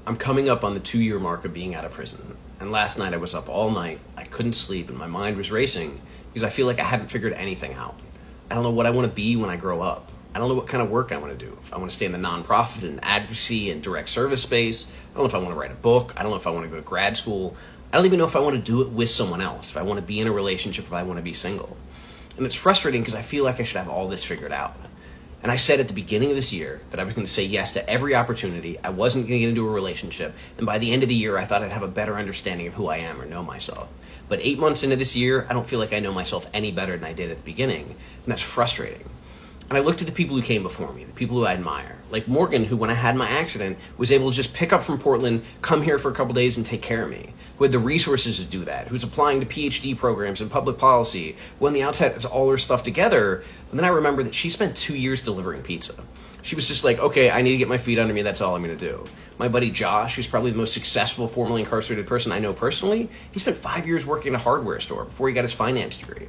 I'm coming up on the 2-year mark of being out of prison. And last night I was up all night. I couldn't sleep and my mind was racing because I feel like I haven't figured anything out. I don't know what I want to be when I grow up. I don't know what kind of work I want to do. If I want to stay in the nonprofit and advocacy and direct service space. I don't know if I want to write a book. I don't know if I want to go to grad school. I don't even know if I want to do it with someone else. If I want to be in a relationship, if I want to be single. And it's frustrating because I feel like I should have all this figured out. And I said at the beginning of this year that I was going to say yes to every opportunity. I wasn't going to get into a relationship. And by the end of the year, I thought I'd have a better understanding of who I am or know myself. But 8 months into this year, I don't feel like I know myself any better than I did at the beginning. And that's frustrating. And I looked at the people who came before me, the people who I admire. Like Morgan, who when I had my accident, was able to just pick up from Portland, come here for a couple days and take care of me. Who had the resources to do that, who's applying to PhD programs in public policy, who on the outside has all her stuff together. And then I remember that she spent 2 years delivering pizza. She was just like, okay, I need to get my feet under me, that's all I'm going to do. My buddy Josh, who's probably the most successful formerly incarcerated person I know personally, he spent 5 years working in a hardware store before he got his finance degree.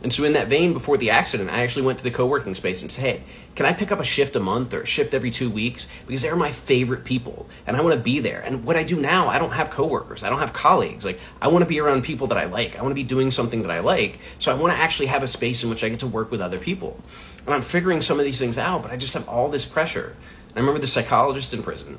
And so in that vein, before the accident, I actually went to the co-working space and said, hey, can I pick up a shift a month or a shift every 2 weeks? Because they're my favorite people, and I want to be there. And what I do now, I don't have coworkers. I don't have colleagues. Like, I want to be around people that I like. I want to be doing something that I like. So I want to actually have a space in which I get to work with other people. And I'm figuring some of these things out, but I just have all this pressure. And I remember the psychologist in prison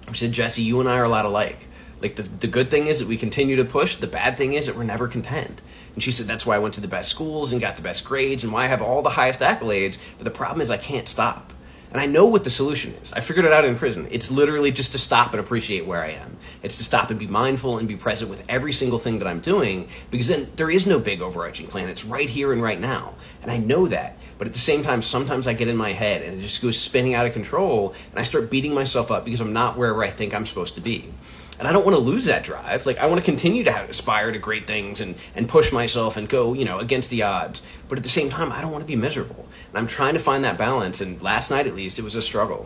who said, Jesse, you and I are a lot alike. Like, the good thing is that we continue to push. The bad thing is that we're never content. And she said, that's why I went to the best schools and got the best grades and why I have all the highest accolades. But the problem is I can't stop. And I know what the solution is. I figured it out in prison. It's literally just to stop and appreciate where I am. It's to stop and be mindful and be present with every single thing that I'm doing, because then there is no big overarching plan. It's right here and right now. And I know that. But at the same time, sometimes I get in my head and it just goes spinning out of control and I start beating myself up because I'm not wherever I think I'm supposed to be. And I don't want to lose that drive. Like, I want to continue to aspire to great things and push myself and go, against the odds. But at the same time, I don't want to be miserable. And I'm trying to find that balance. And last night, at least, it was a struggle.